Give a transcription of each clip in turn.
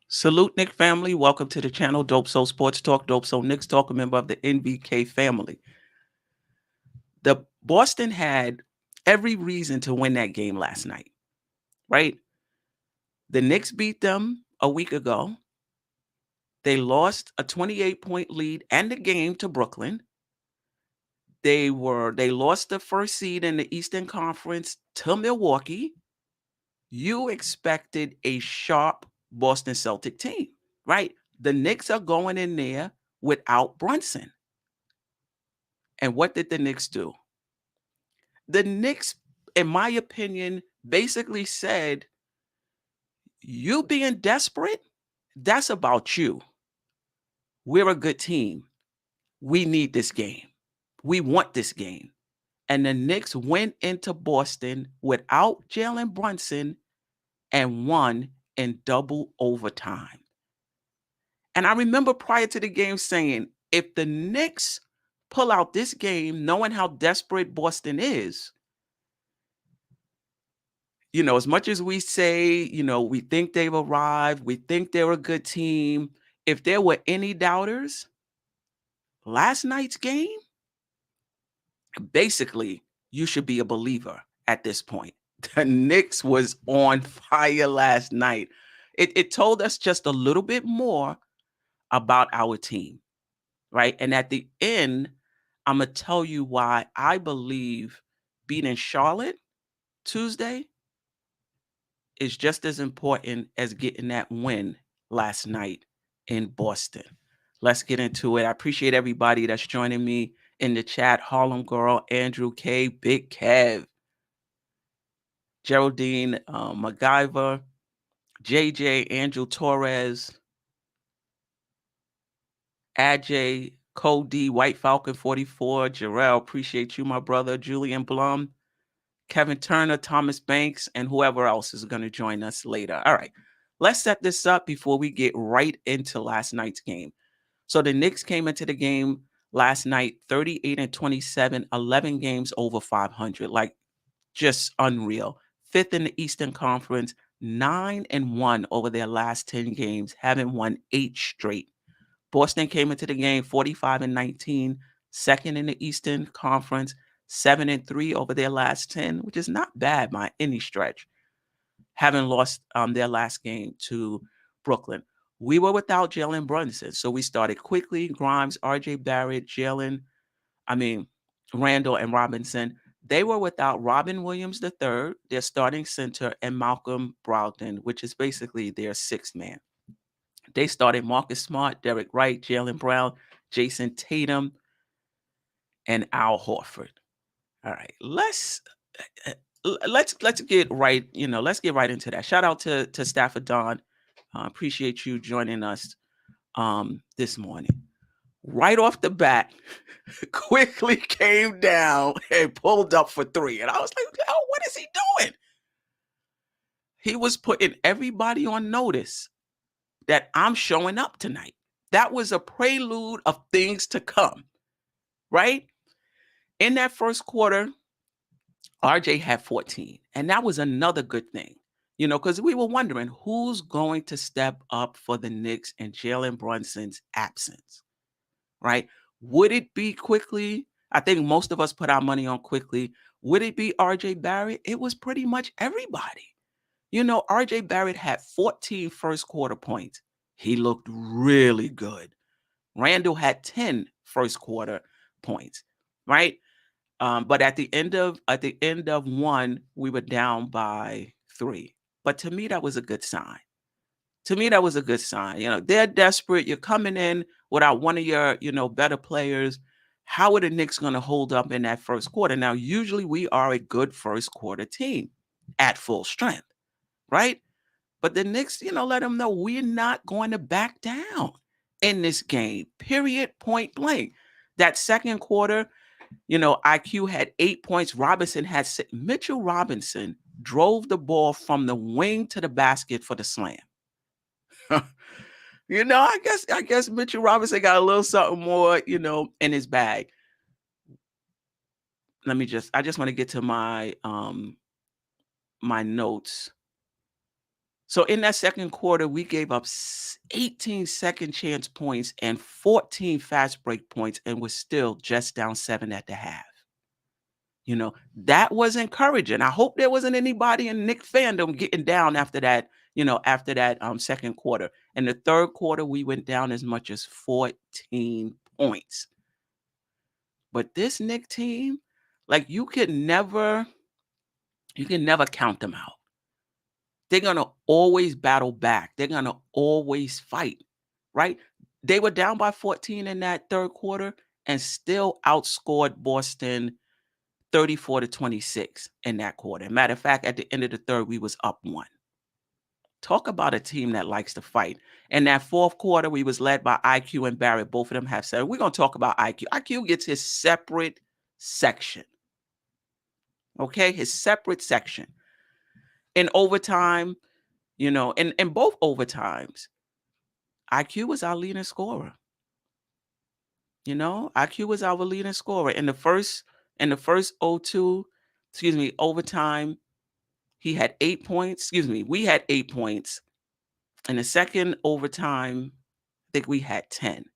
Salute, Nick family. Welcome to the channel, Dope Soul Sports Talk, Dope Soul Knicks Talk, a member of the NBK family. The Boston had every reason to win that game last night, right? The Knicks beat them a week ago. They lost a 28-point lead and the game to Brooklyn. They lost the first seed in the Eastern Conference to Milwaukee. You expected a sharp Boston Celtic team, right? The Knicks are going in there without Brunson. And what did the Knicks do? The Knicks, in my opinion, basically said, you being desperate, that's about you. We're a good team. We need this game. We want this game. And the Knicks went into Boston without Jalen Brunson and won in double overtime. And I remember prior to the game saying, if the Knicks pull out this game, knowing how desperate Boston is, as much as we say, we think they've arrived, we think they're a good team. If there were any doubters, last night's game, basically, you should be a believer at this point. The Knicks was on fire last night. It told us just a little bit more about our team, right? And at the end, I'm going to tell you why I believe beating Charlotte Tuesday is just as important as getting that win last night in Boston. Let's get into it. I appreciate everybody that's joining me in the chat. Harlem Girl, Andrew K, Big Kev, Geraldine MacGyver, JJ, Andrew Torres, Ajay, Cody, White Falcon 44, Jarrell, appreciate you, my brother, Julian Blum, Kevin Turner, Thomas Banks, and whoever else is going to join us later. All right, let's set this up before we get right into last night's game. So the Knicks came into the game last night 38-27, 11 games over 500, like just unreal. Fifth in the Eastern Conference, 9-1 over their last 10 games, having won 8 straight. Boston came into the game 45-19, second in the Eastern Conference, 7-3 over their last 10, which is not bad by any stretch, having lost their last game to Brooklyn. We were without Jalen Brunson, so we started Quickley, Grimes, RJ Barrett, Randle, and Robinson. They were without Robin Williams III, their starting center, and Malcolm Brogdon, which is basically their sixth man. They started Marcus Smart, Derek Wright, Jaylen Brown, Jason Tatum, and Al Horford. All right, let's get right. Let's get right into that. Shout out to Stafford Don. Appreciate you joining us this morning. Right off the bat, Quickley came down and pulled up for 3, and I was like, "Oh, what is he doing?" He was putting everybody on notice that I'm showing up tonight. That was a prelude of things to come, right? In that first quarter, RJ had 14, and that was another good thing, because we were wondering who's going to step up for the Knicks in Jalen Brunson's absence, right? Would it be Quickley? I think most of us put our money on Quickley. Would it be RJ Barrett? It was pretty much everybody. RJ Barrett had 14 first quarter points. He looked really good. Randle had 10 first quarter points, right? But at the end of one, we were down by 3. But to me, that was a good sign. They're desperate. You're coming in without one of your, better players. How are the Knicks going to hold up in that first quarter? Now, usually we are a good first quarter team at full strength, right? But the Knicks, let them know we're not going to back down in this game, period, point blank. That second quarter, IQ had 8 points. Robinson had 6. Mitchell Robinson drove the ball from the wing to the basket for the slam. I guess Mitchell Robinson got a little something more, in his bag. I just want to get to my my notes. So in that second quarter, we gave up 18 second chance points and 14 fast break points, and we're still just down 7 at the half. That was encouraging. I hope there wasn't anybody in Knick fandom getting down after that, after that second quarter. In the third quarter, we went down as much as 14 points. But this Knick team, like you can never count them out. They're going to always battle back. They're going to always fight, right? They were down by 14 in that third quarter and still outscored Boston 34-26 in that quarter. Matter of fact, at the end of the third, we was up 1. Talk about a team that likes to fight. In that fourth quarter, we was led by IQ and Barrett. Both of them have said, we're going to talk about IQ. IQ gets his separate section. Okay, his separate section. In overtime, in both overtimes, IQ was our leading scorer. IQ was our leading scorer. In the first overtime, he had 8 points. We had 8 points. In the second overtime, I think we had 10.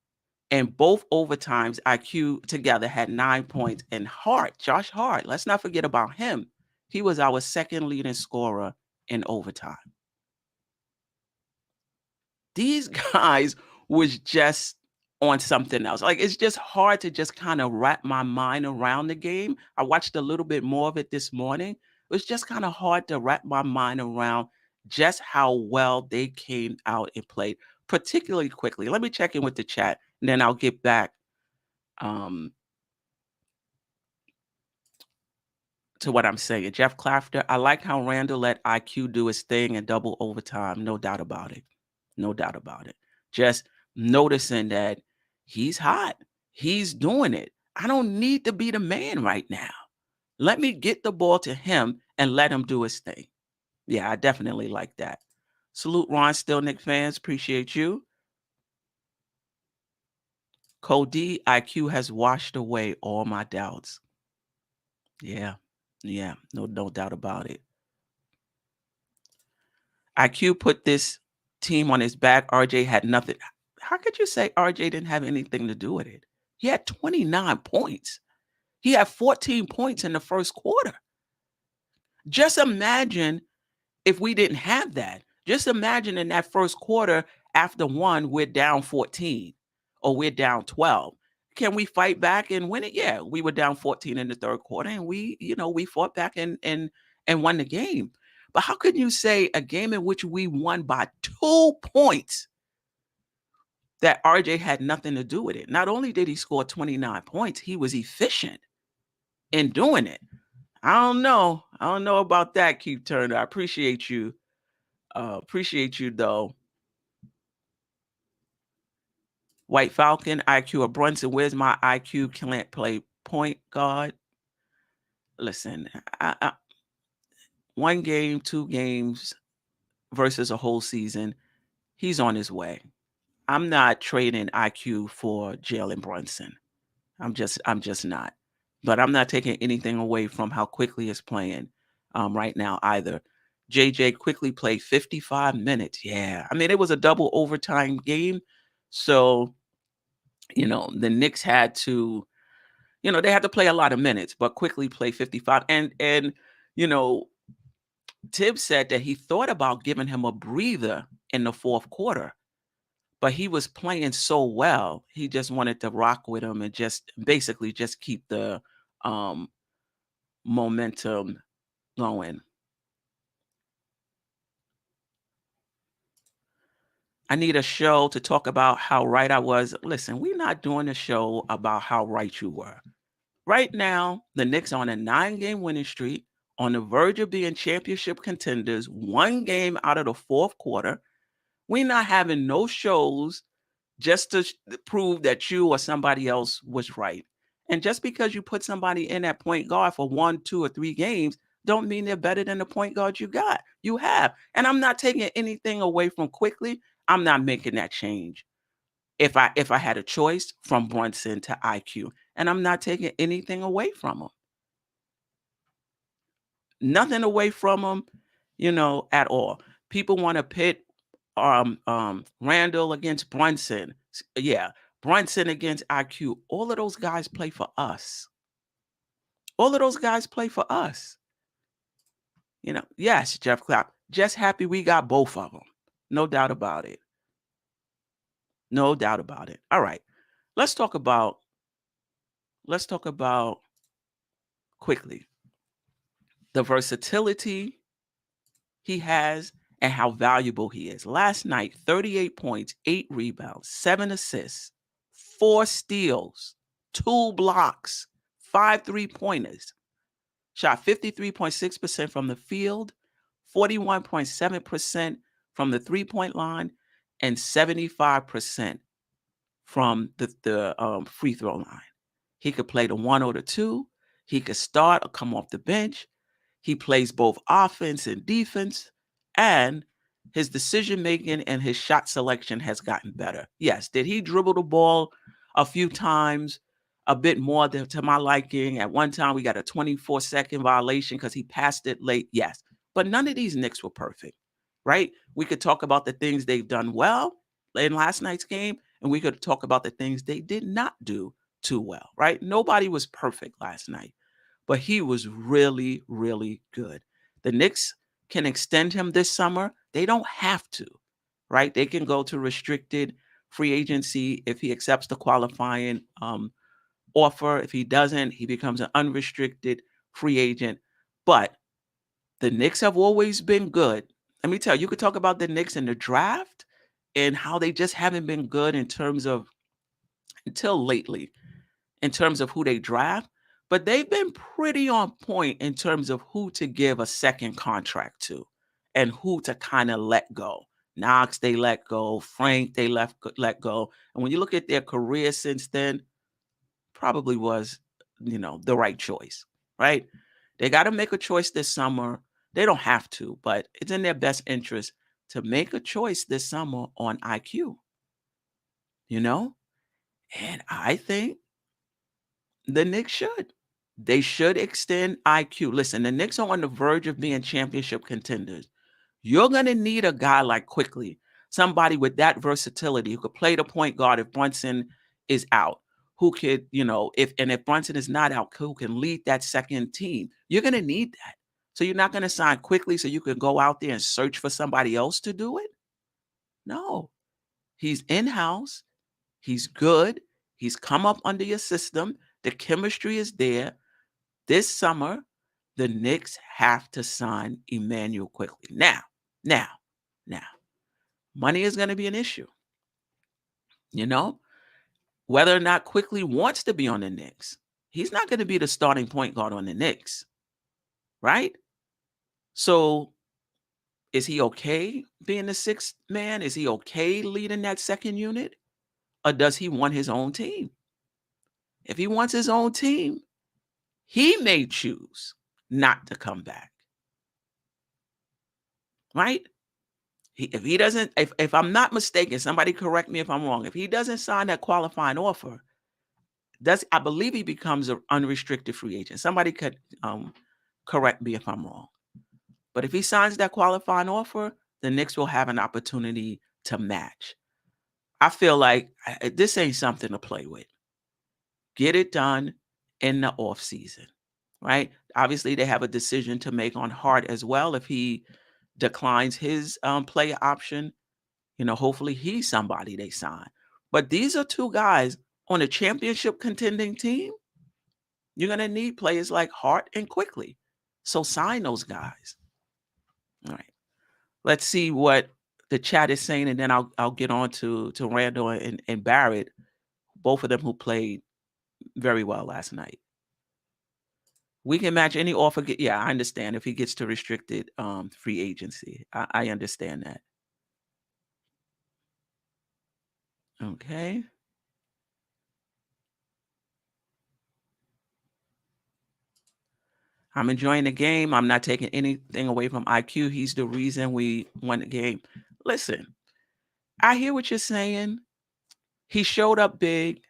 And both overtimes, IQ together had 9 points. And Josh Hart, let's not forget about him. He was our second leading scorer in overtime. These guys was just on something else. Like, it's just hard to just kind of wrap my mind around the game. I watched a little bit more of it this morning. It was just kind of hard to wrap my mind around just how well they came out and played, particularly quickly. Let me check in with the chat, and then I'll get back to what I'm saying. Jeff Clafter, I like how Randle let IQ do his thing in double overtime. No doubt about it. No doubt about it. Just noticing that he's hot. He's doing it. I don't need to be the man right now. Let me get the ball to him and let him do his thing. Yeah, I definitely like that. Salute, Ron Stillnick fans. Appreciate you. Cody, IQ has washed away all my doubts. Yeah, no doubt about it. IQ put this team on his back. RJ had nothing. How could you say RJ didn't have anything to do with it? He had 29 points. He had 14 points in the first quarter. Just imagine if we didn't have that. Just imagine in that first quarter, after 1, we're down 14 or we're down 12. Can we fight back and win it? Yeah, we were down 14 in the third quarter, and we fought back and won the game. But how could you say a game in which we won by 2 points that RJ had nothing to do with it? Not only did he score 29 points, he was efficient in doing it. I don't know about that, Keith Turner. I appreciate you. Though. White Falcon, IQ or Brunson. Where's my IQ? Can't play point guard. Listen, I 1 game, 2 games versus a whole season. He's on his way. I'm not trading IQ for Jalen Brunson. I'm just not. But I'm not taking anything away from how Quickley is playing right now either. JJ Quickley played 55 minutes. Yeah. I mean, it was a double overtime game. So, the Knicks had to, they had to play a lot of minutes, but Quickley played 55. And Tibbs said that he thought about giving him a breather in the fourth quarter, but he was playing so well. He just wanted to rock with him and just basically just keep the momentum going. I need a show to talk about how right I was. Listen, we're not doing a show about how right you were. Right now, the Knicks are on a 9-game winning streak, on the verge of being championship contenders, 1 game out of the fourth quarter. We're not having no shows just to prove that you or somebody else was right. And just because you put somebody in at point guard for 1, 2, or 3 games, don't mean they're better than the point guard you have. And I'm not taking anything away from Quickley. I'm not making that change. If I had a choice from Brunson to IQ, and I'm not taking anything away from him. Nothing away from him, at all. People want to pit Randle against Brunson. Yeah, Brunson against IQ. All of those guys play for us. All of those guys play for us. Yes, Jeff Clapp. Just happy we got both of them. No doubt about it. No doubt about it. All right. Let's talk about quickly the versatility he has and how valuable he is. Last night, 38 points, 8 rebounds, 7 assists, 4 steals, 2 blocks, 5 3-pointers. Shot 53.6% from the field, 41.7% from the three-point line, and 75% from the free throw line. He could play the 1 or the 2. He could start or come off the bench. He plays both offense and defense, and his decision-making and his shot selection has gotten better. Yes, did he dribble the ball a few times, a bit more to my liking? At one time, we got a 24-second violation because he passed it late. Yes, but none of these Knicks were perfect, right? We could talk about the things they've done well in last night's game, and we could talk about the things they did not do too well, right? Nobody was perfect last night, but he was really, really good. The Knicks can extend him this summer. They don't have to, right? They can go to restricted free agency if he accepts the qualifying offer. If he doesn't, he becomes an unrestricted free agent. But the Knicks have always been good. Let me tell you, you could talk about the Knicks in the draft and how they just haven't been good in terms of, until lately, in terms of who they draft, but they've been pretty on point in terms of who to give a second contract to and who to kind of let go. Knox, they let go. Frank, they let go. And when you look at their career since then, probably was, the right choice, right? They got to make a choice this summer. They don't have to, but it's in their best interest to make a choice this summer on IQ, And I think the Knicks should. They should extend IQ. Listen, the Knicks are on the verge of being championship contenders. You're going to need a guy like Quickley, somebody with that versatility who could play the point guard if Brunson is out, who could, if Brunson is not out, who can lead that second team. You're going to need that. So you're not going to sign Quickley so you can go out there and search for somebody else to do it? No. He's in-house. He's good. He's come up under your system. The chemistry is there. This summer, the Knicks have to sign Emmanuel Quickley. Now, money is going to be an issue. Whether or not Quickley wants to be on the Knicks, he's not going to be the starting point guard on the Knicks, right? So is he okay being the sixth man? Is he okay leading that second unit? Or does he want his own team? If he wants his own team, he may choose not to come back, right? If he doesn't, if I'm not mistaken, somebody correct me if I'm wrong. If he doesn't sign that qualifying offer, I believe he becomes an unrestricted free agent. Somebody could correct me if I'm wrong. But if he signs that qualifying offer, the Knicks will have an opportunity to match. I feel like this ain't something to play with. Get it done in the offseason, right? Obviously, they have a decision to make on Hart as well. If he declines his player option, hopefully he's somebody they sign. But these are two guys on a championship contending team. You're going to need players like Hart and Quickley. So sign those guys. All right. Let's see what the chat is saying, and then I'll get on to Randle and Barrett, both of them who played very well last night. We can match any offer. Yeah, I understand if he gets to restricted free agency. I understand that. Okay. I'm enjoying the game. I'm not taking anything away from IQ. He's the reason we won the game. Listen, I hear what you're saying. He showed up big,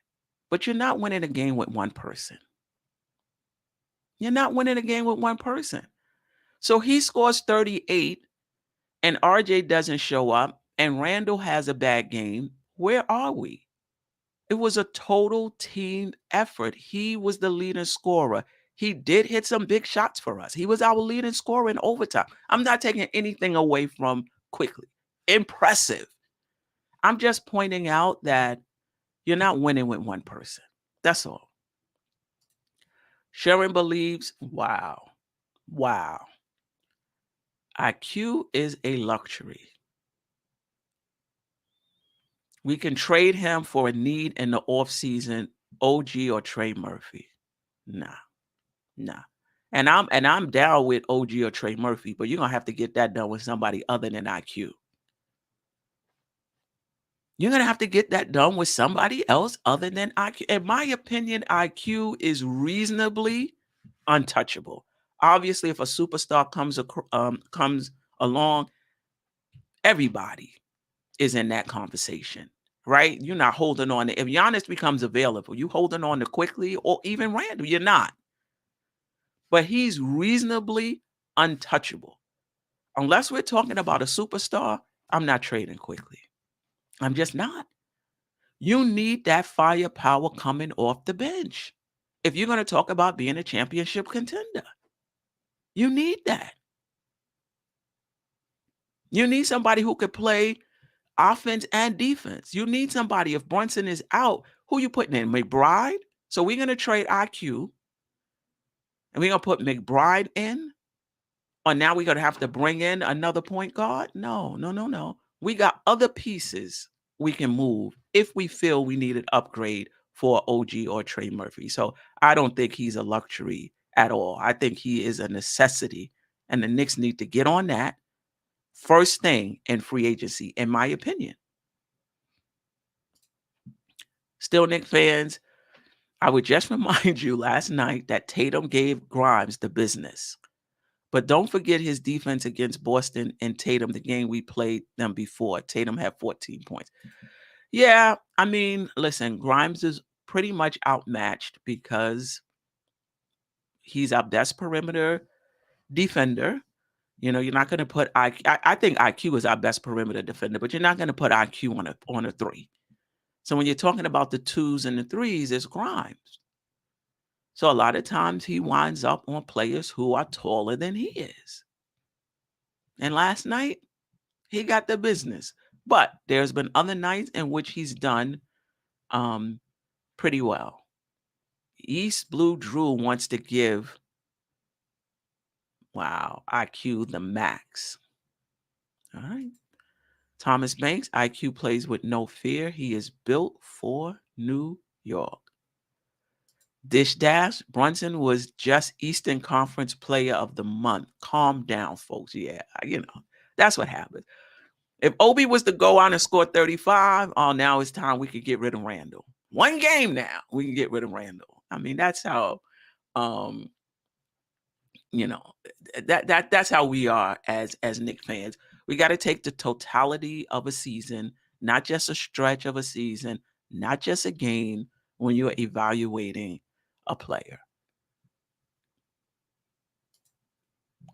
but you're not winning a game with one person. You're not winning a game with one person. So he scores 38 and RJ doesn't show up, and Randle has a bad game, where are we? It was a total team effort. He was the leading scorer. He did hit some big shots for us. He was our leading scorer in overtime. I'm not taking anything away from Quickley. Impressive. I'm just pointing out that you're not winning with one person. That's all. Sharon believes, wow. IQ is a luxury. We can trade him for a need in the offseason, OG or Trey Murphy. Nah. And I'm down with OG or Trey Murphy, but you're gonna have to get that done with somebody other than IQ. You're gonna have to get that done with somebody else other than IQ. In my opinion, IQ is reasonably untouchable. Obviously, if a superstar comes along, everybody is in that conversation, right? You're not holding on to, if Giannis becomes available, you holding on to Quickley or even Randle. You're not. But he's reasonably untouchable. Unless we're talking about a superstar, I'm not trading Quickley. I'm just not. You need that firepower coming off the bench. If you're going to talk about being a championship contender, you need that. You need somebody who could play offense and defense. You need somebody, if Brunson is out, who you putting in? McBride? So we're going to trade IQ and we're going to put McBride in? Or now we're going to have to bring in another point guard? No. We got other pieces we can move if we feel we need an upgrade for OG or Trey Murphy. So I don't think he's a luxury at all. I think he is a necessity, and the Knicks need to get on that first thing in free agency, in my opinion. Still, Knicks fans, I would just remind you last night that Tatum gave Grimes the business. But don't forget his defense against Boston and Tatum, the game we played them before. Tatum had 14 points. Yeah, I mean, listen, Grimes is pretty much outmatched because he's our best perimeter defender. You know, you're not going to put IQ. I think IQ is our best perimeter defender, but you're not going to put IQ on a three. So when you're talking about the twos and the threes, it's Grimes. So a lot of times he winds up on players who are taller than he is. And last night, he got the business. But there's been other nights in which he's done pretty well. East Blue Drew wants to give, IQ the max. All right. Thomas Banks, IQ plays with no fear. He is built for New York. Dish Dash, Brunson was just Eastern Conference Player of the Month. Calm down, folks. Yeah, that's what happens. If Obi was to go on and score 35, now it's time we could get rid of Randle. One game now, we can get rid of Randle. I mean, that's how, that's how we are as Knicks fans. We got to take the totality of a season, not just a stretch of a season, not just a game when you're evaluating a player.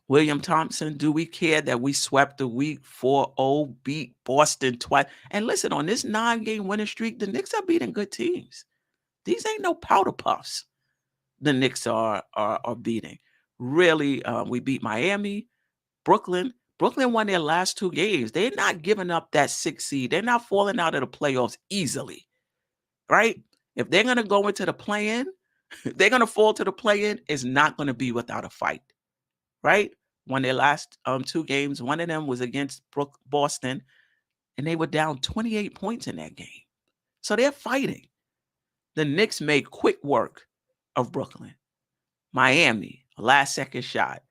William Thompson, do we care that we swept the week 4-0, beat Boston twice? And listen, on this 9-game winning streak, the Knicks are beating good teams. These ain't no powder puffs the Knicks are beating. Really, we beat Miami, Brooklyn. Brooklyn won their last 2 games. They're not giving up that 6th seed. They're not falling out of the playoffs easily, right? If they're going to go into the play-in, they're going to fall to the play-in, it's not going to be without a fight. Right? Won their last 2 games. One of them was against Boston, and they were down 28 points in that game. So they're fighting. The Knicks made quick work of Brooklyn. Miami, last-second shot.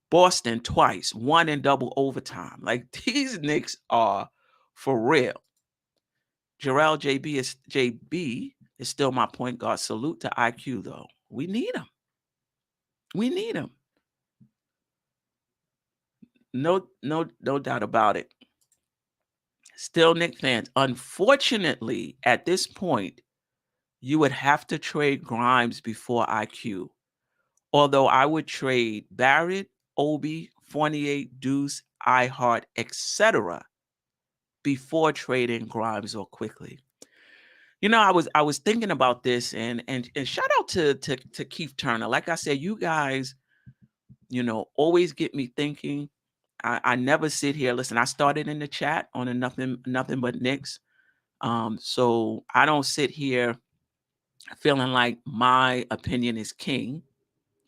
Boston twice, one in double overtime. Like, these Knicks are for real. Jarrell JB is still my point guard. Salute to IQ, though. We need him. No doubt about it. Still, Knicks fans, unfortunately, at this point, you would have to trade Grimes before IQ. Although I would trade Barrett, Obi Fournier, Deuce, iHeart, etc. before trading Grimes or Quickly. You know, I was thinking about this, and shout out to Keith Turner. Like I said, you guys, you know, always get me thinking. I never sit here. Listen, I started in the chat on a nothing but Knicks. So I don't sit here feeling like my opinion is king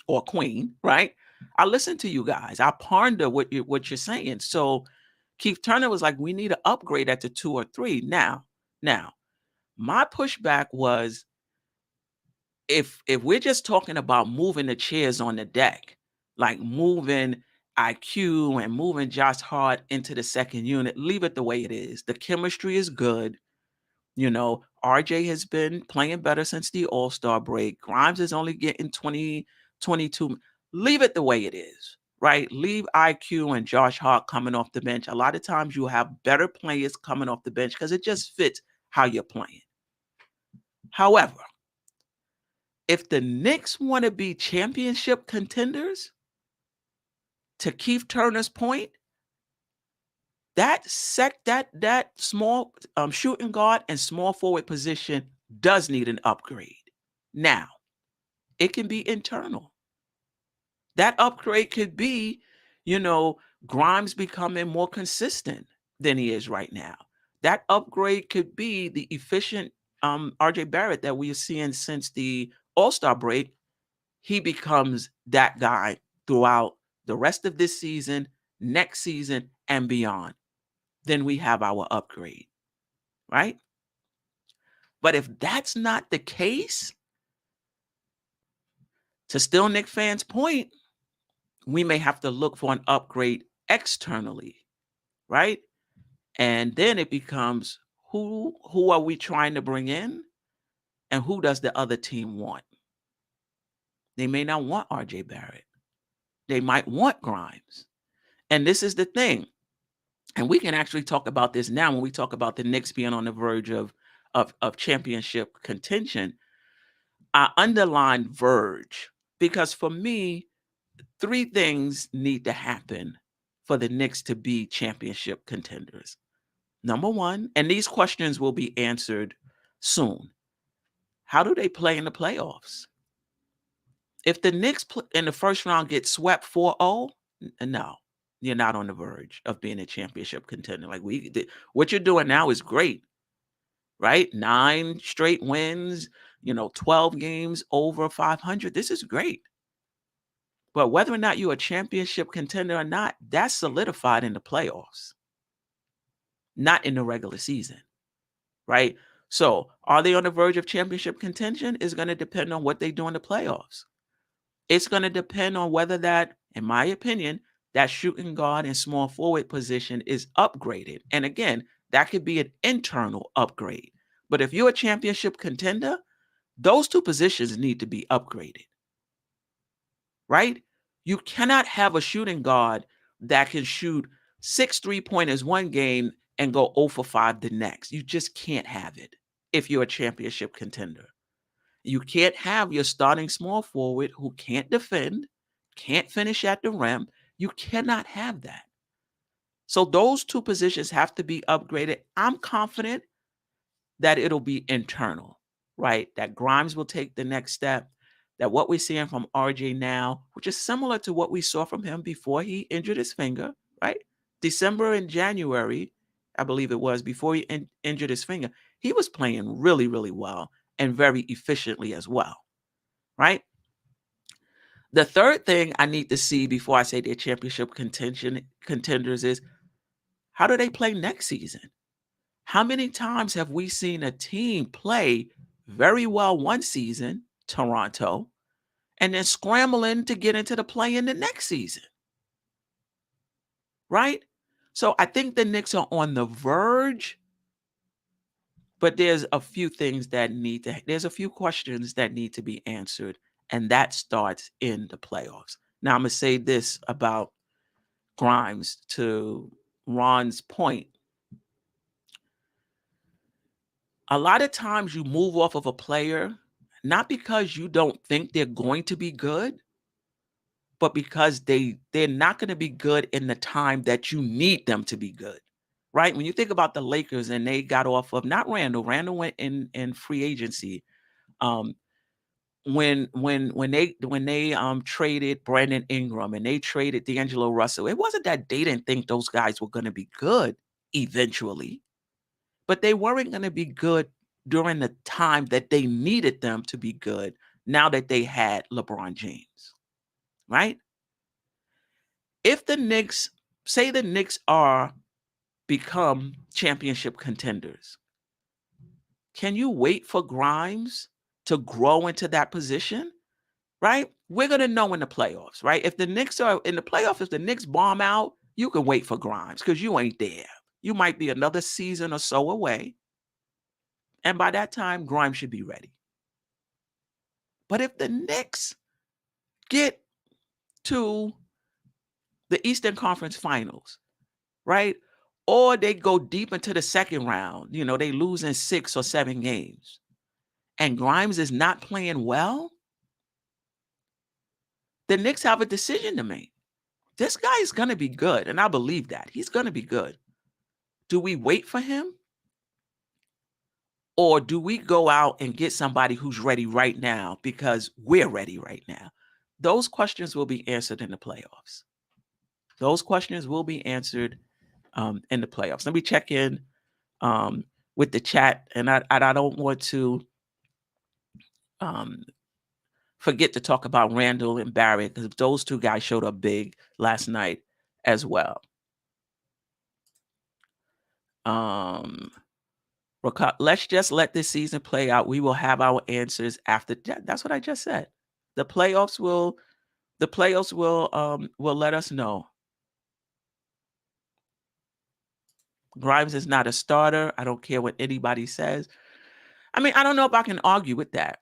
or queen, right? I listen to you guys. I ponder what you're saying. So Keith Turner was like, we need to upgrade at the 2 or 3. Now, my pushback was, if we're just talking about moving the chairs on the deck, like moving IQ and moving Josh Hart into the second unit, leave it the way it is. The chemistry is good. You know, RJ has been playing better since the All-Star break. Grimes is only getting 20, 22. Leave it the way it is, right? Leave IQ and Josh Hart coming off the bench. A lot of times you have better players coming off the bench because it just fits how you're playing. However, if the Knicks want to be championship contenders, to Keith Turner's point, that small shooting guard and small forward position does need an upgrade. Now, it can be internal. That upgrade could be, you know, Grimes becoming more consistent than he is right now. That upgrade could be the efficient RJ Barrett that we are seeing since the All-Star break. He becomes that guy throughout the rest of this season, next season, and beyond. Then we have our upgrade, right? But if that's not the case, to still Knicks fans' point, we may have to look for an upgrade externally, right? And then it becomes, who are we trying to bring in, and who does the other team want? They may not want RJ Barrett. They might want Grimes. And this is the thing. And we can actually talk about this now when we talk about the Knicks being on the verge of championship contention. I underline verge because for me, 3 things need to happen for the Knicks to be championship contenders. Number 1, and these questions will be answered soon. How do they play in the playoffs? If the Knicks in the first round get swept 4-0, no, you're not on the verge of being a championship contender. Like what you're doing now is great, right? 9 straight wins, 12 games over 500. This is great. But whether or not you're a championship contender or not, that's solidified in the playoffs, not in the regular season, right? So are they on the verge of championship contention? Is going to depend on what they do in the playoffs. It's going to depend on whether that, in my opinion, that shooting guard and small forward position is upgraded. And again, that could be an internal upgrade. But if you're a championship contender, those 2 positions need to be upgraded, right? You cannot have a shooting guard that can shoot 6 3-pointers one game and go 0 for 5 the next. You just can't have it if you're a championship contender. You can't have your starting small forward who can't defend, can't finish at the rim. You cannot have that. So those 2 positions have to be upgraded. I'm confident that it'll be internal, right? That Grimes will take the next step, that what we're seeing from RJ now, which is similar to what we saw from him before he injured his finger, right? December and January, I believe it was, before he injured his finger, he was playing really, really well and very efficiently as well, right? The third thing I need to see before I say they're championship contenders is, how do they play next season? How many times have we seen a team play very well one season, Toronto, and then scrambling to get into the play in the next season? Right? So I think the Knicks are on the verge, but there's a few questions that need to be answered, and that starts in the playoffs. Now I'm going to say this about Grimes to Ron's point. A lot of times you move off of a player not because you don't think they're going to be good, but because they're not going to be good in the time that you need them to be good. Right? When you think about the Lakers and they got off of not Randall, Randall went in free agency. Um, when they traded Brandon Ingram and they traded D'Angelo Russell, it wasn't that they didn't think those guys were going to be good eventually, but they weren't going to be good during the time that they needed them to be good. Now that they had LeBron James, right? If the Knicks say the Knicks are become championship contenders, can you wait for Grimes to grow into that position? Right? We're going to know in the playoffs, right? If the Knicks are in the playoffs, if the Knicks bomb out, you can wait for Grimes because you ain't there. You might be another season or so away. And by that time, Grimes should be ready. But if the Knicks get to the Eastern Conference Finals, right? Or they go deep into the second round, they lose in 6 or 7 games, and Grimes is not playing well, the Knicks have a decision to make. This guy is going to be good, and I believe that. He's going to be good. Do we wait for him? Or do we go out and get somebody who's ready right now because we're ready right now? Those questions will be answered in the playoffs. Those questions will be answered in the playoffs. Let me check in with the chat, and I don't want to forget to talk about Randall and Barrett because those two guys showed up big last night as well. Let's just let this season play out. We will have our answers after. That's what I just said. The playoffs will let us know. Grimes is not a starter. I don't care what anybody says. I mean, I don't know if I can argue with that.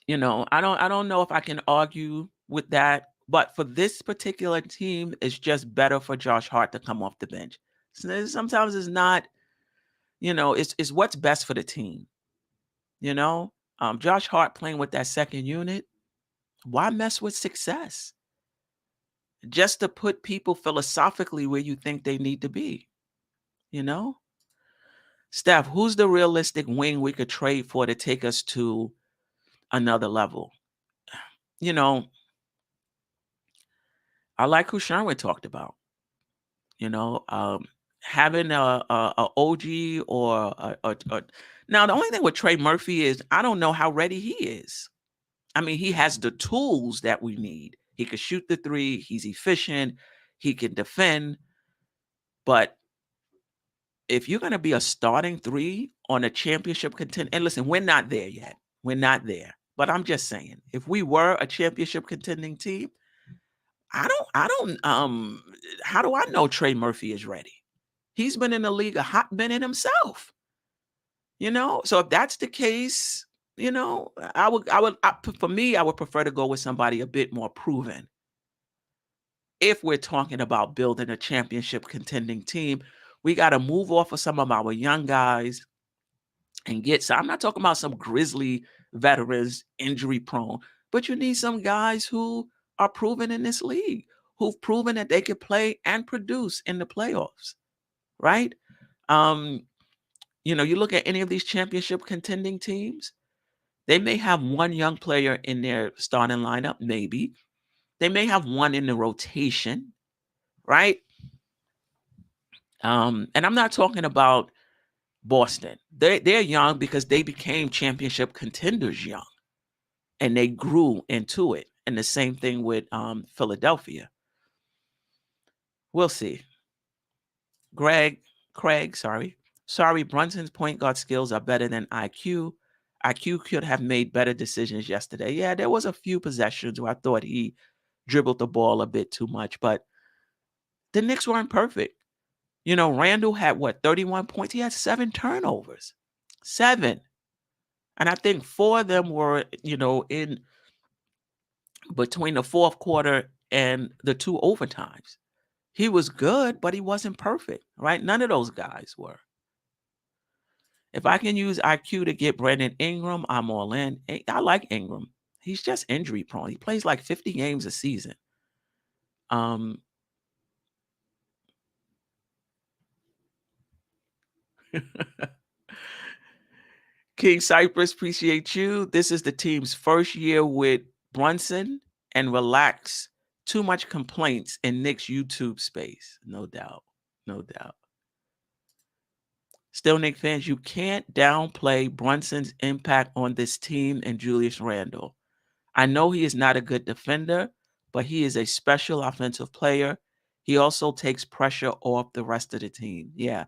I don't know if I can argue with that. But for this particular team, it's just better for Josh Hart to come off the bench. Sometimes it's not. It's what's best for the team. Josh Hart playing with that second unit. Why mess with success? Just to put people philosophically where you think they need to be. Steph, who's the realistic wing we could trade for to take us to another level? I like who Sherwin talked about. Having a OG or now the only thing with Trey Murphy is I don't know how ready he is. I mean, he has the tools that we need. He could shoot the three. He's efficient. He can defend. But if you're going to be a starting three on a championship contender, and listen, we're not there yet. We're not there. But I'm just saying, if we were a championship contending team, how do I know Trey Murphy is ready? He's been in the league a hot minute himself. So if that's the case, I would prefer to go with somebody a bit more proven. If we're talking about building a championship contending team, we got to move off of some of our young guys and I'm not talking about some grizzly veterans, injury prone, but you need some guys who are proven in this league, who've proven that they could play and produce in the playoffs, right? You look at any of these championship contending teams, they may have one young player in their starting lineup, maybe. They may have one in the rotation, right? And I'm not talking about Boston. They're young because they became championship contenders young, and they grew into it. And the same thing with Philadelphia. We'll see. Craig, sorry, Brunson's point guard skills are better than IQ. IQ could have made better decisions yesterday. Yeah, there was a few possessions where I thought he dribbled the ball a bit too much, but the Knicks weren't perfect. Randall had 31 points? He had 7 turnovers. 7. And I think 4 of them were, in between the fourth quarter and the 2 overtimes. He was good, but he wasn't perfect, right? None of those guys were. If I can use IQ to get Brandon Ingram, I'm all in. I like Ingram. He's just injury prone. He plays like 50 games a season. King Cypress, appreciate you. This is the team's first year with Brunson, and relax. Too much complaints in Knicks YouTube space. No doubt. No doubt. Still, Knicks fans, you can't downplay Brunson's impact on this team and Julius Randle. I know he is not a good defender, but he is a special offensive player. He also takes pressure off the rest of the team. Yeah.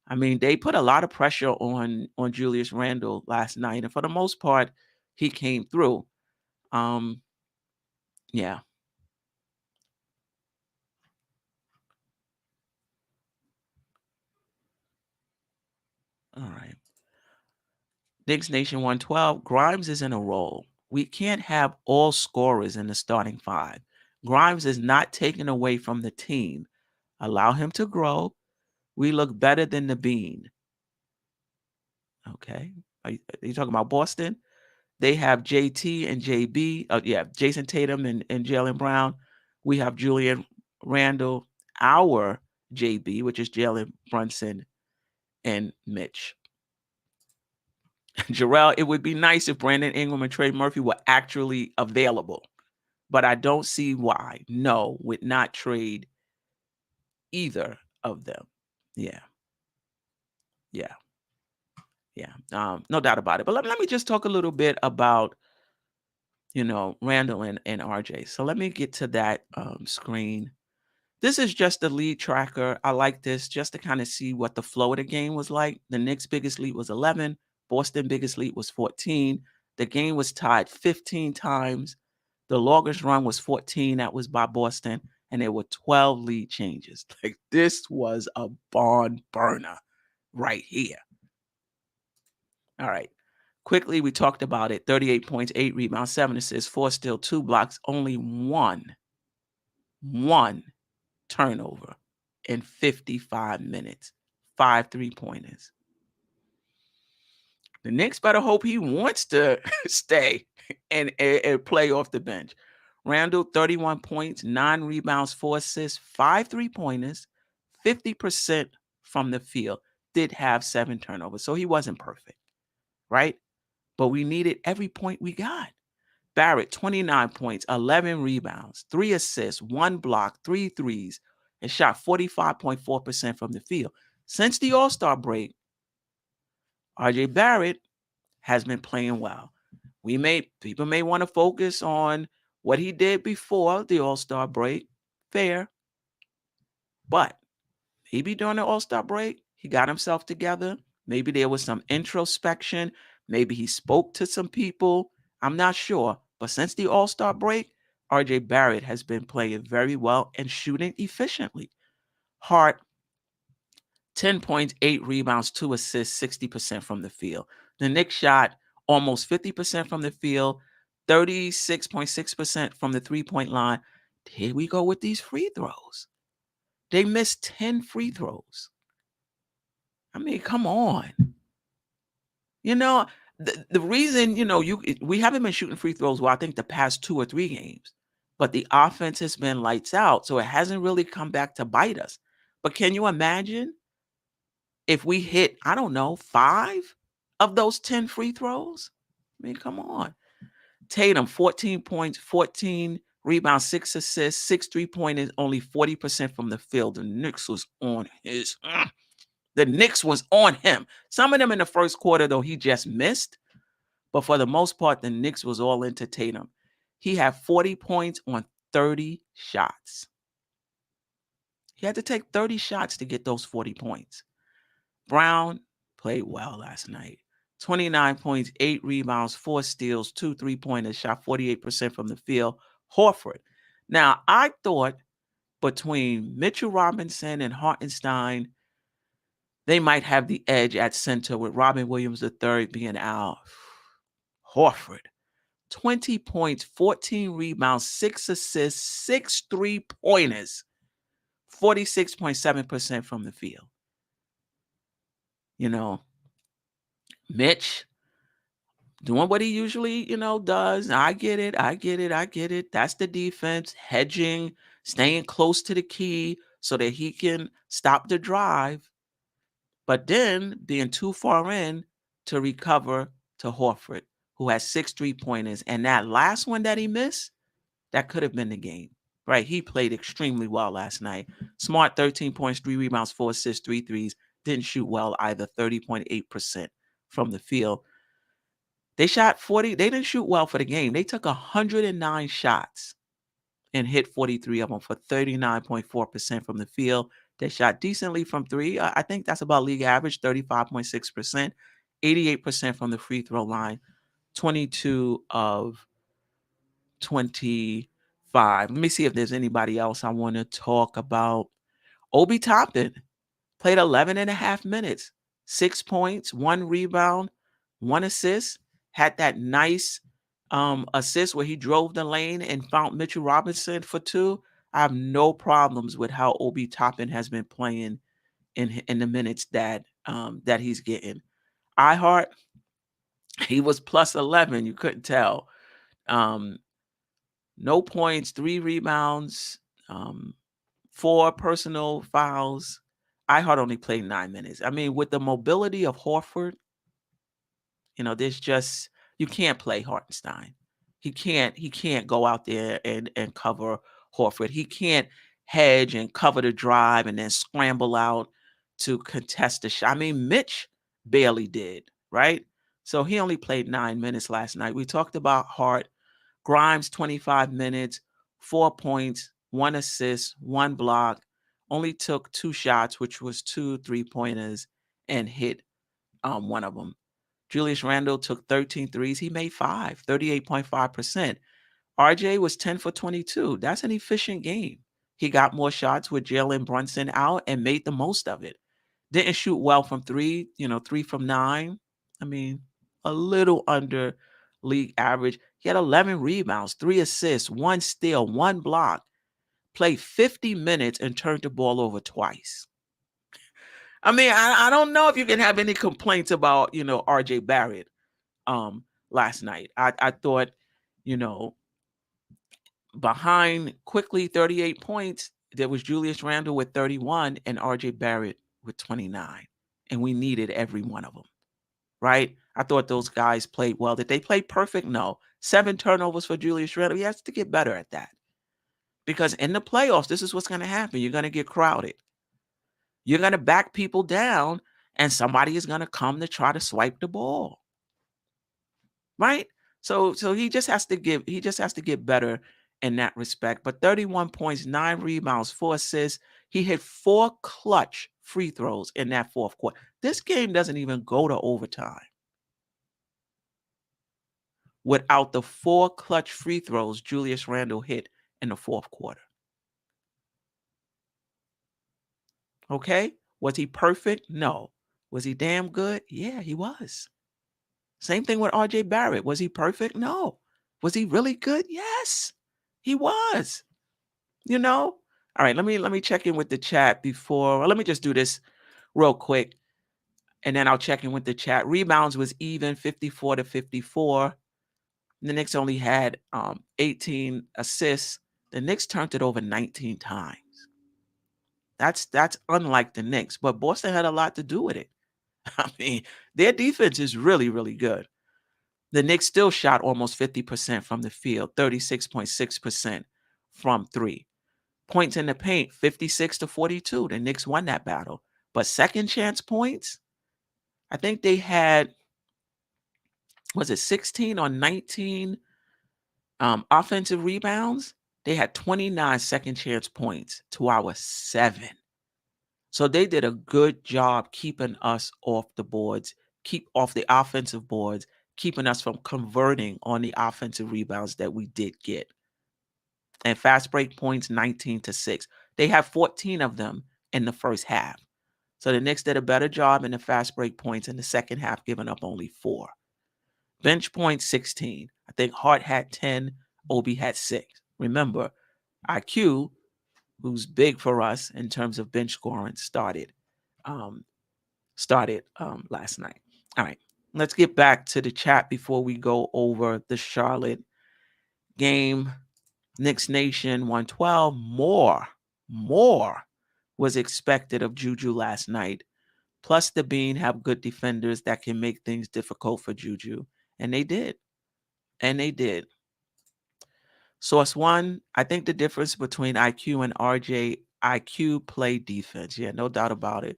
I mean, they put a lot of pressure on Julius Randle last night, and for the most part, he came through. Yeah. All right. Knicks Nation 112. Grimes is in a role. We can't have all scorers in the starting five. Grimes is not taken away from the team. Allow him to grow. We look better than the Bean. Okay. Are you talking about Boston? They have JT and JB. Yeah, Jason Tatum and Jaylen Brown. We have Julian Randle, our JB, which is Jalen Brunson and Mitch. Jarrell, it would be nice if Brandon Ingram and Trey Murphy were actually available, but I don't see why. No, would not trade either of them. Yeah. Yeah. Yeah. No doubt about it. But let me just talk a little bit about, Randall and RJ. So let me get to that screen. This is just the lead tracker. I like this just to kind of see what the flow of the game was like. The Knicks' biggest lead was 11. Boston biggest lead was 14. The game was tied 15 times. The longest run was 14. That was by Boston. And there were 12 lead changes. Like, this was a barn burner right here. All right. Quickly, we talked about it. 38 points, 8 rebounds, 7 assists, 4 steals, 2 blocks, only one turnover in 55 minutes. 5 3-pointers. The Knicks better hope he wants to stay and play off the bench. Randle, 31 points, 9 rebounds, 4 assists, 5 3-pointers, 50% from the field. Did have 7 turnovers, so he wasn't perfect, right? But we needed every point we got. Barrett, 29 points, 11 rebounds, 3 assists, 1 block, 3 threes, and shot 45.4% from the field. Since the All-Star break, RJ Barrett has been playing well. People may want to focus on what he did before the All-Star break. Fair. But maybe during the All-Star break, he got himself together. Maybe there was some introspection. Maybe he spoke to some people. I'm not sure. But since the All-Star break, RJ Barrett has been playing very well and shooting efficiently. Hart, 10 points, 8 rebounds, 2 assists, 60% from the field. The Knicks shot almost 50% from the field, 36.6% from the three-point line. Here we go with these free throws. They missed 10 free throws. I mean, come on. The reason, we haven't been shooting free throws, well, I think the past 2 or 3 games. But the offense has been lights out, so it hasn't really come back to bite us. But can you imagine if we hit, I don't know, 5 of those 10 free throws? I mean, come on. Tatum, 14 points, 14 rebounds, 6 assists, 6 3-pointers, only 40% from the field. The Knicks was on his. The Knicks was on him. Some of them in the first quarter, though, he just missed. But for the most part, the Knicks was all into Tatum. He had 40 points on 30 shots. He had to take 30 shots to get those 40 points. Brown played well last night. 29 points, 8 rebounds, 4 steals, 2 3-pointers, shot 48% from the field. Horford. Now, I thought between Mitchell Robinson and Hartenstein, they might have the edge at center with Robin Williams III being out. Horford, 20 points, 14 rebounds, 6 assists, 6 3-pointers, 46.7% from the field. Mitch, doing what he usually, does. I get it. I get it. I get it. That's the defense, hedging, staying close to the key so that he can stop the drive, but then being too far in to recover to Horford, who has 6 3-pointers. And that last one that he missed, that could have been the game, right? He played extremely well last night. Smart, 13 points, 3 rebounds, 4 assists, 3 threes. Didn't shoot well either, 30.8% from the field. They shot 40. They didn't shoot well for the game. They took 109 shots and hit 43 of them for 39.4% from the field. They shot decently from three. I think that's about league average, 35.6%, 88% from the free throw line, 22 of 25. Let me see if there's anybody else I want to talk about. Obi Toppin played 11 and a half minutes, 6 points, 1 rebound, 1 assist, had that nice assist where he drove the lane and found Mitchell Robinson for 2. I have no problems with how Obi Toppin has been playing in the minutes that he's getting. iHeart, he was plus 11. You couldn't tell. No points, 3 rebounds, 4 personal fouls. iHeart only played 9 minutes. I mean, with the mobility of Horford, there's just, you can't play Hartenstein. He can't go out there and cover Horford. He can't hedge and cover the drive and then scramble out to contest the shot. I mean, Mitch barely did, right? So he only played 9 minutes last night. We talked about Hart. Grimes, 25 minutes, 4 points, 1 assist, 1 block. Only took 2 shots, which was 2 3-pointers, and hit one of them. Julius Randle took 13 threes. He made 5, 38.5%. RJ was 10 for 22. That's an efficient game. He got more shots with Jalen Brunson out and made the most of it. Didn't shoot well from 3, 3 from 9. I mean, a little under league average. He had 11 rebounds, 3 assists, 1 steal, 1 block. Played 50 minutes and turned the ball over twice. I mean, I don't know if you can have any complaints about, RJ Barrett last night. I thought, behind Quickley 38 points, there was Julius Randle with 31 and RJ Barrett with 29. And we needed every one of them, right? I thought those guys played well. Did they play perfect? No. 7 turnovers for Julius Randle. He has to get better at that. Because in the playoffs, this is what's going to happen. You're going to get crowded. You're going to back people down, and somebody is going to come to try to swipe the ball. Right? So he just has to get better in that respect. But 31 points, 9 rebounds, 4 assists. He hit 4 clutch free throws in that fourth quarter. This game doesn't even go to overtime without the 4 clutch free throws Julius Randle hit in the fourth quarter. Okay? Was he perfect? No. Was he damn good? Yeah, he was. Same thing with RJ Barrett. Was he perfect? No. Was he really good? Yes, he was. All right, let me check in with the chat before. Well, let me just do this real quick, and then I'll check in with the chat. Rebounds was even, 54 to 54. The Knicks only had 18 assists. The Knicks turned it over 19 times. That's unlike the Knicks, but Boston had a lot to do with it. I mean, their defense is really, really good. The Knicks still shot almost 50% from the field, 36.6% from 3. Points in the paint, 56 to 42. The Knicks won that battle. But second chance points, I think they had, was it 16 or 19 offensive rebounds? They had 29 second chance points to our 7. So they did a good job keeping us off the boards, keep off the offensive boards, keeping us from converting on the offensive rebounds that we did get. And fast break points, 19 to 6. They have 14 of them in the first half. So the Knicks did a better job in the fast break points in the second half, giving up only 4. Bench points, 16. I think Hart had 10, Obi had 6. Remember, IQ, who's big for us in terms of bench scoring, started last night. All right. Let's get back to the chat before we go over the Charlotte game. Knicks Nation 112. More was expected of Juju last night. Plus, the Bean have good defenders that can make things difficult for Juju. And they did. And they did. Source one, I think the difference between IQ and RJ, IQ play defense. Yeah, no doubt about it.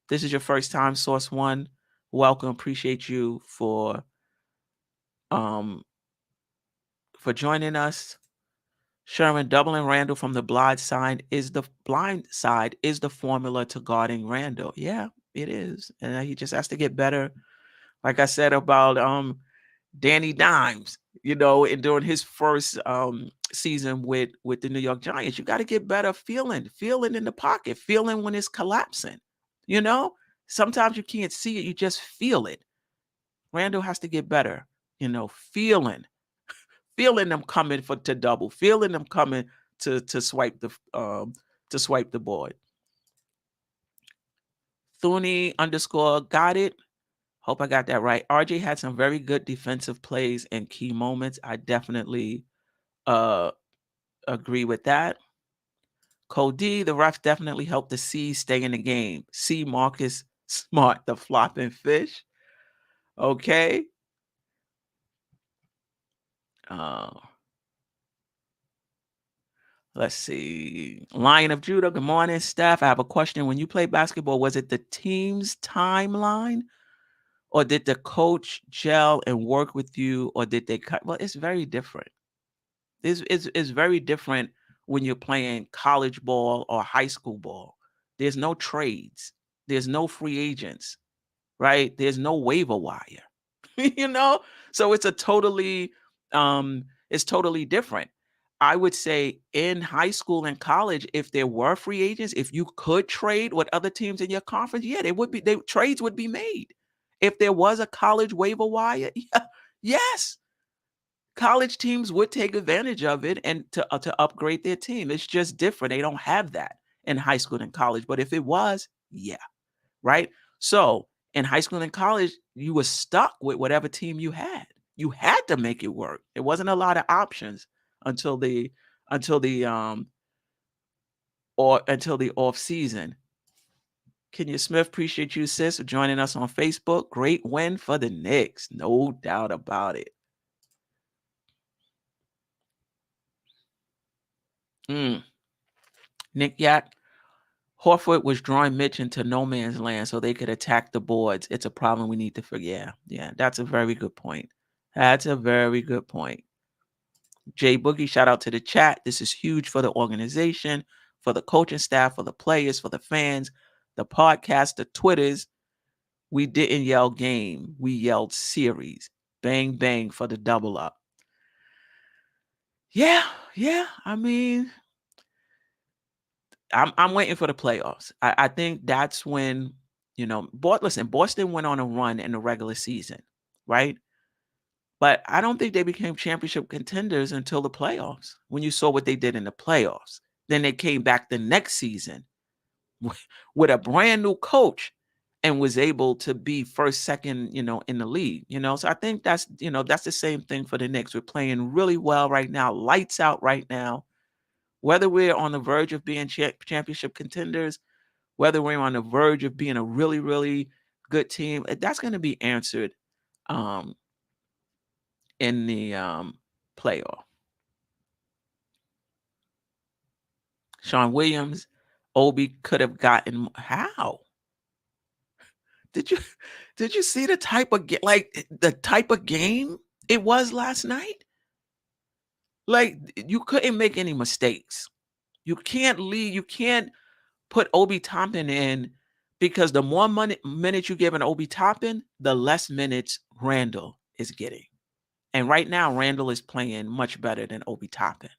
This is your first time, Source one. Welcome. Appreciate you um for joining us. Sherman, doubling Randall from the blind side is the formula to guarding Randall. Yeah, it is. And he just has to get better. Like I said about Danny Dimes, and during his first season with the New York Giants, you got to get better feeling in the pocket, feeling when it's collapsing. Sometimes you can't see it, you just feel it. Randall has to get better, feeling them coming to double, feeling them coming to swipe the board. Thuni _ got it. Hope I got that right. RJ had some very good defensive plays and key moments. I definitely agree with that. Cody, the refs definitely helped the C stay in the game. C Marcus Smart, the flopping fish. Okay. Let's see. Lion of Judah, good morning, Steph. I have a question. When you play basketball, was it the team's timeline? Or did the coach gel and work with you? Or did they cut? Well, it's very different. It's very different when you're playing college ball or high school ball. There's no trades. There's no free agents, right? There's no waiver wire, So it's totally different. I would say in high school and college, if there were free agents, if you could trade with other teams in your conference, yeah, trades would be made. If there was a college waiver wire, yeah, yes, college teams would take advantage of it and to upgrade their team. It's just different. They don't have that in high school and college. But if it was, yeah, right? So in high school and college, you were stuck with whatever team you had. You had to make it work. There wasn't a lot of options until the off season. Kenya Smith, appreciate you, sis, for joining us on Facebook. Great win for the Knicks. No doubt about it. Nick Yak, Horford was drawing Mitch into no man's land so they could attack the boards. It's a problem we need to figure. Yeah, that's a very good point. That's a very good point. Jay Boogie, shout out to the chat. This is huge for the organization, for the coaching staff, for the players, for the fans, the podcast, the Twitters. We didn't yell game. We yelled series. Bang, bang for the double up. Yeah. I mean, I'm waiting for the playoffs. I think that's when, Boston went on a run in the regular season, right? But I don't think they became championship contenders until the playoffs, when you saw what they did in the playoffs. Then they came back the next season with a brand new coach and was able to be first, second, in the league, So I think that's the same thing for the Knicks. We're playing really well right now, lights out right now. Whether we're on the verge of being championship contenders, whether we're on the verge of being a really, really good team, that's going to be answered in the playoff. Sean Williams, Obi could have gotten how? Did you see the type of game it was last night? Like, you couldn't make any mistakes. You can't leave. You can't put Obi Toppin in, because the more minutes you give an Obi Toppin, the less minutes Randall is getting. And right now, Randall is playing much better than Obi Toppin.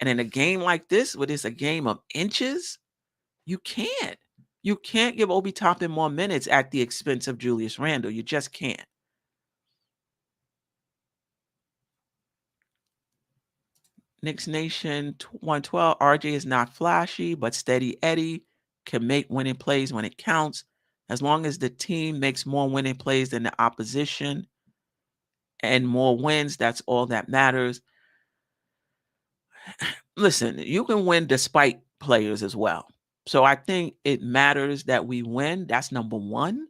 And in a game like this, where it's a game of inches, you can't. You can't give Obi Toppin more minutes at the expense of Julius Randle. You just can't. Knicks Nation 112. RJ is not flashy, but steady Eddie can make winning plays when it counts. As long as the team makes more winning plays than the opposition and more wins, that's all that matters. Listen, you can win despite players as well. So I think it matters that we win. That's number one.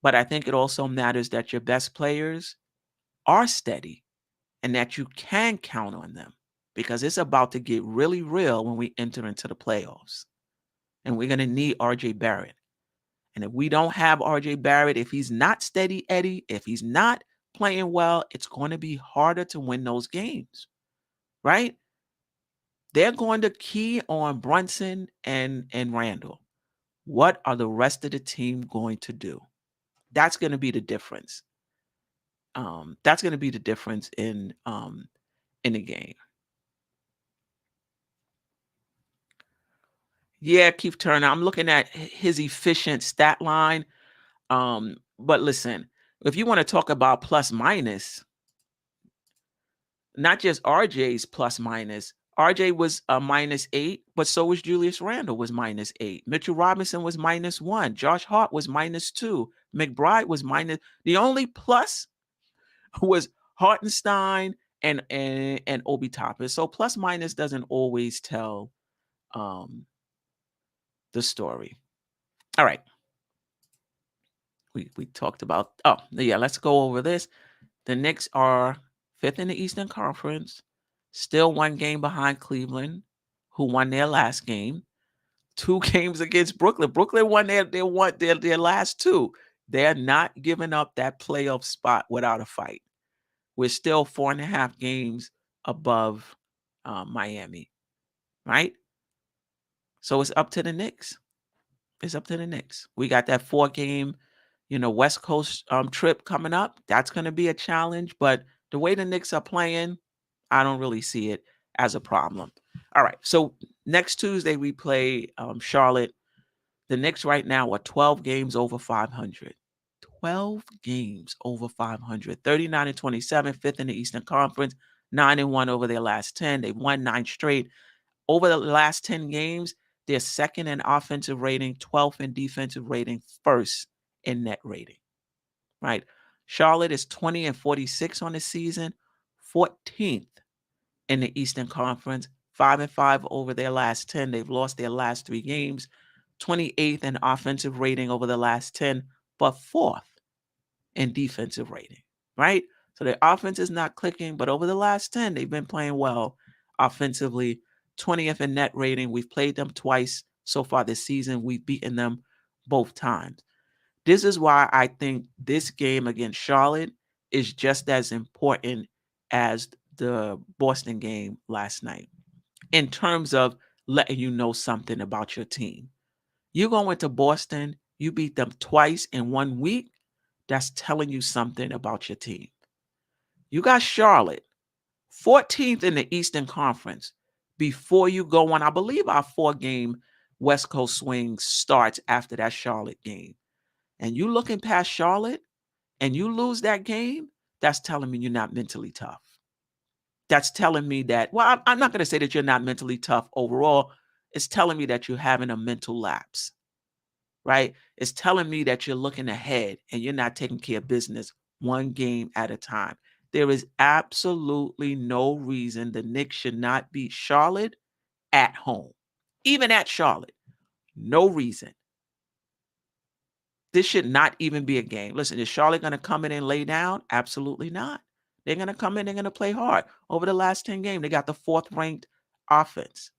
But I think it also matters that your best players are steady and that you can count on them, because it's about to get really real when we enter into the playoffs. And we're going to need RJ Barrett. And if we don't have RJ Barrett, if he's not steady Eddie, if he's not playing well, it's going to be harder to win those games, right? They're going to key on Brunson and Randle. What are the rest of the team going to do? That's going to be the difference. That's going to be the difference in the game. Yeah, Keith Turner. I'm looking at his efficient stat line. But listen, if you want to talk about plus minus, not just RJ's plus minus. RJ was a -8, but so was Julius Randle was -8. Mitchell Robinson was -1. Josh Hart was -2. McBride was minus. The only plus was Hartenstein and Obi Toppin. So plus minus doesn't always tell the story. All right. We talked about, oh yeah, let's go over this. The Knicks are 5th in the Eastern Conference, still 1 game behind Cleveland, who won their last game. 2 games against Brooklyn. Brooklyn won their last 2. They're not giving up that playoff spot without a fight. We're still 4.5 games above Miami, right? So it's up to the Knicks. It's up to the Knicks. We got that 4-game, West Coast trip coming up. That's going to be a challenge, but the way the Knicks are playing, I don't really see it as a problem. All right, so next Tuesday we play Charlotte. The Knicks right now are 12 games over 500. 12 games over 500. 39-27, 5th in the Eastern Conference, 9-1 over their last 10. They've won 9 straight. Over the last 10 games, they're 2nd in offensive rating, 12th in defensive rating, 1st in net rating, right? Charlotte is 20-46 on the season, 14th in the Eastern Conference, 5-5 over their last 10. They've lost their last 3 games, 28th in offensive rating over the last 10, but 4th in defensive rating, right? So their offense is not clicking, but over the last 10, they've been playing well offensively. 20th in net rating. We've played them twice so far this season. We've beaten them both times. This is why I think this game against Charlotte is just as important as the Boston game last night in terms of letting you know something about your team. You go into Boston, you beat them twice in 1 week. That's telling you something about your team. You got Charlotte, 14th in the Eastern Conference. Before you go on, I believe our 4-game West Coast swing starts after that Charlotte game. And you looking past Charlotte and you lose that game, that's telling me you're not mentally tough. That's telling me that, well, I'm not going to say that you're not mentally tough overall. It's telling me that you're having a mental lapse, right? It's telling me that you're looking ahead and you're not taking care of business 1 game at a time. There is absolutely no reason the Knicks should not beat Charlotte at home, even at Charlotte. No reason. This should not even be a game. Listen, is Charlotte going to come in and lay down? Absolutely not. They're going to come in, they're going to play hard. Over the last 10 games, they got the 4th ranked offense,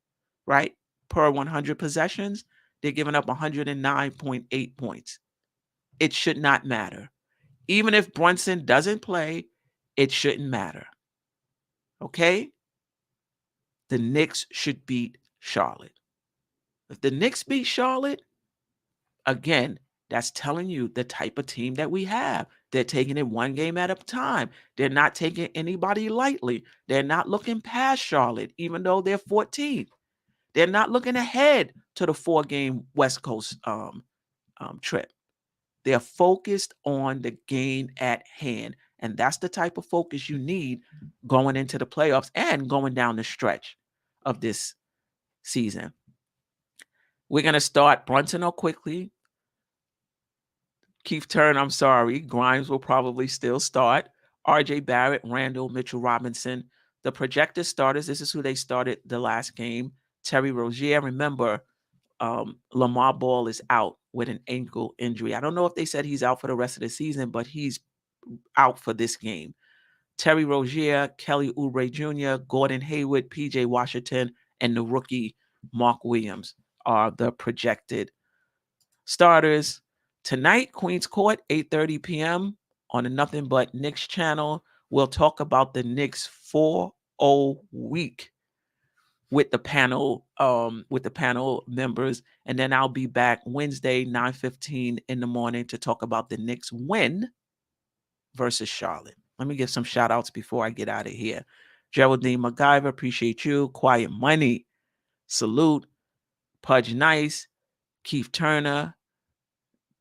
right? Per 100 possessions, they're giving up 109.8 points. It should not matter. Even if Brunson doesn't play, it shouldn't matter. Okay? The Knicks should beat Charlotte. If the Knicks beat Charlotte, again, that's telling you the type of team that we have. They're taking it 1 game at a time. They're not taking anybody lightly. They're not looking past Charlotte, even though they're 14th. They're not looking ahead to the 4-game West Coast trip. They're focused on the game at hand. And that's the type of focus you need going into the playoffs and going down the stretch of this season. We're going to start Brunson or Quickley. Keith Turner, I'm sorry. Grimes will probably still start. RJ Barrett, Randall, Mitchell Robinson. The projected starters, this is who they started the last game. Terry Rozier, remember, Lamar Ball is out with an ankle injury. I don't know if they said he's out for the rest of the season, but he's out for this game. Terry Rozier, Kelly Oubre Jr., Gordon Hayward, PJ Washington, and the rookie Mark Williams are the projected starters. Tonight, Queens Court, 8:30 p.m. on the Nothing But Knicks channel. We'll talk about the Knicks 4-0 week with the panel members, and then I'll be back Wednesday 9:15 in the morning to talk about the Knicks win versus Charlotte. Let me give some shout outs before I get out of here. Geraldine MacGyver, appreciate you. Quiet Money, salute. Pudge Nice, Keith Turner,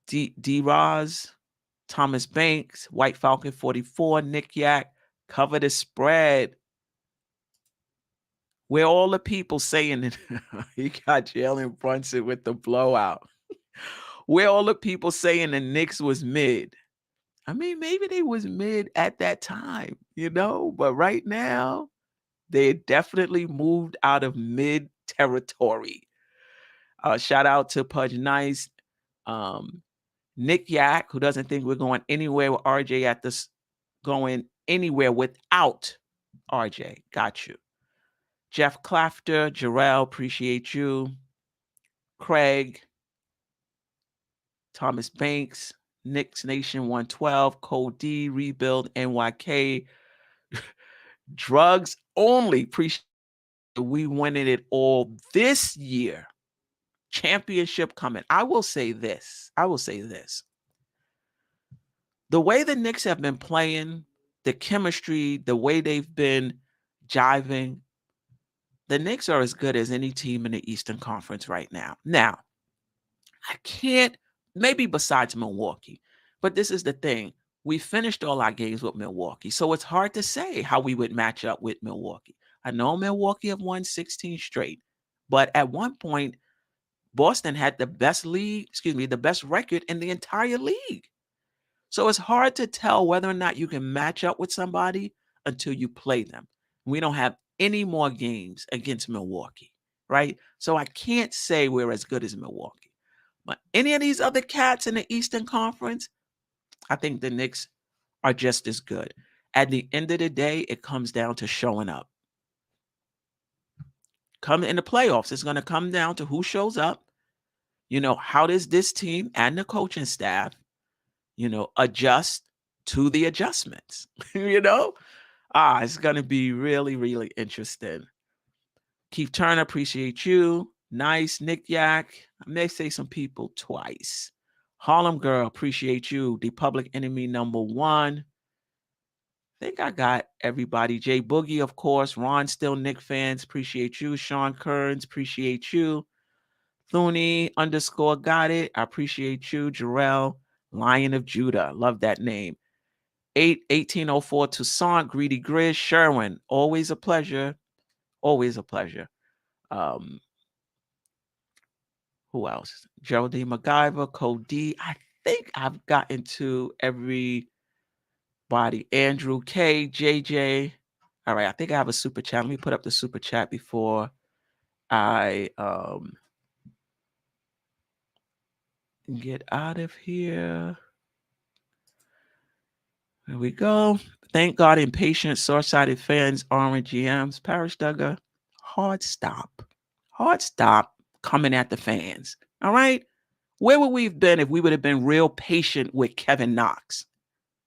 D. Roz, Thomas Banks, White Falcon 44, Nick Yak, Cover the Spread. Where all the people saying it, he got Jalen Brunson with the blowout. Where all the people saying the Knicks was mid. I mean, maybe they was mid at that time, but right now, they definitely moved out of mid territory. Shout out to Pudge Nice, Nick Yak, who doesn't think we're going anywhere with RJ at this, going anywhere without RJ. Got you. Jeff Clafter, Jarrell, appreciate you. Craig, Thomas Banks, Knicks Nation 112, Code D, Rebuild, NYK, Drugs Only. Appreciate we winning it all this year. Championship coming. I will say this. The way the Knicks have been playing, the chemistry, the way they've been jiving, the Knicks are as good as any team in the Eastern Conference right now. Now, I can't, maybe besides Milwaukee, but this is the thing. We finished all our games with Milwaukee, so it's hard to say how we would match up with Milwaukee. I know Milwaukee have won 16 straight, but at one point, Boston had the best record in the entire league. So it's hard to tell whether or not you can match up with somebody until you play them. We don't have any more games against Milwaukee, right? So I can't say we're as good as Milwaukee. But any of these other cats in the Eastern Conference, I think the Knicks are just as good. At the end of the day, it comes down to showing up. Come in the playoffs, it's going to come down to who shows up. How does this team and the coaching staff, adjust to the adjustments? It's going to be really, really interesting. Keith Turner, appreciate you. Nice. Nick Yak, I may say some people twice. Harlem Girl, appreciate you. The Public Enemy #1. I think I got everybody. Jay Boogie, of course. Ron, still Nick fans, appreciate you. Sean Kearns, appreciate you. Thuni _ got it. I appreciate you. Jarrell, Lion of Judah. Love that name. 1804 Toussaint, Greedy Grizz, Sherwin. Always a pleasure. Always a pleasure. Who else? Geraldine MacGyver, Code D. I think I've gotten to everybody. Andrew K, JJ. All right, I think I have a super chat. Let me put up the super chat before I get out of here. There we go. Thank God, impatient, short-sighted fans, orange GMs, Parish Duggar. Hard stop coming at the fans. All right? Where would we have been if we would have been real patient with Kevin Knox?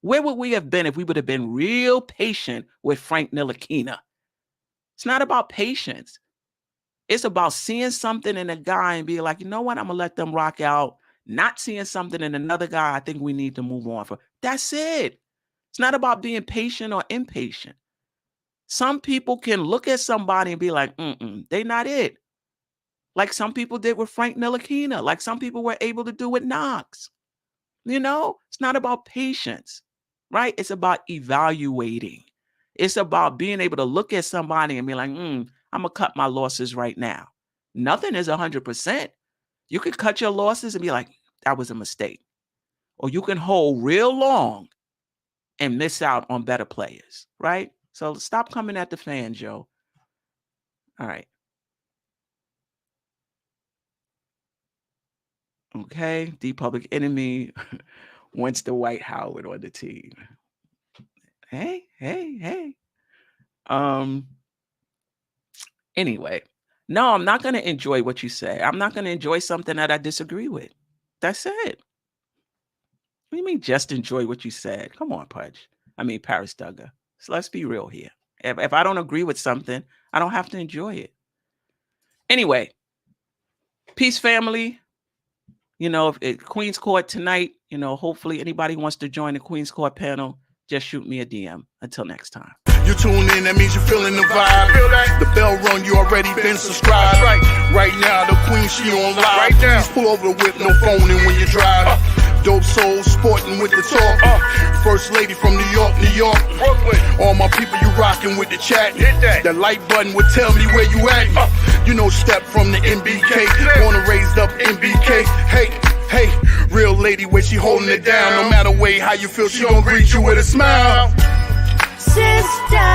Where would we have been if we would have been real patient with Frank Ntilikina? It's not about patience. It's about seeing something in a guy and being like, you know what? I'm going to let them rock out. Not seeing something in another guy I think we need to move on for. That's it. It's not about being patient or impatient. Some people can look at somebody and be like, they not it. Like some people did with Frank Ntilikina. Like some people were able to do with Knox. It's not about patience, right? It's about evaluating. It's about being able to look at somebody and be like, I'm going to cut my losses right now. Nothing is 100%. You could cut your losses and be like, that was a mistake. or you can hold real long and miss out on better players, right? So stop coming at the fan, Joe. All right. Okay, the Public Enemy wants the White Howard on the team. Hey. Anyway, no, I'm not going to enjoy what you say. I'm not going to enjoy something that I disagree with. That's it. What do you mean just enjoy what you said? Come on, Paris Duggar. So let's be real here. If I don't agree with something, I don't have to enjoy it. Anyway, peace, family. You know, if Queen's Court tonight, you know, hopefully anybody wants to join the Queen's Court panel, just shoot me a DM. Until next time. You tune in, that means you're feeling the vibe. The bell rung, you already been subscribed. Right now, the Queen, she on live. Please pull over the whip, no phoning when you drive. Dope Soul, sporting with the talk. First lady from New York, Brooklyn. All my people, you rocking with the chat. Hit that. The like button would tell me where you at. You know, step from the MBK. Born and raised up MBK. Hey, real lady, where she holding it down. No matter way how you feel, she gon' greet you with a smile. Sister,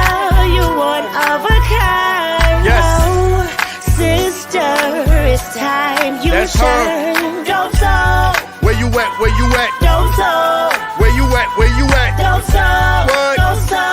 you one of a kind. Yes. Oh, sister, it's time you That's shine. Dope Soul. Where you at? Dope Soul. Where you at? Dope Soul. What? Dope Soul.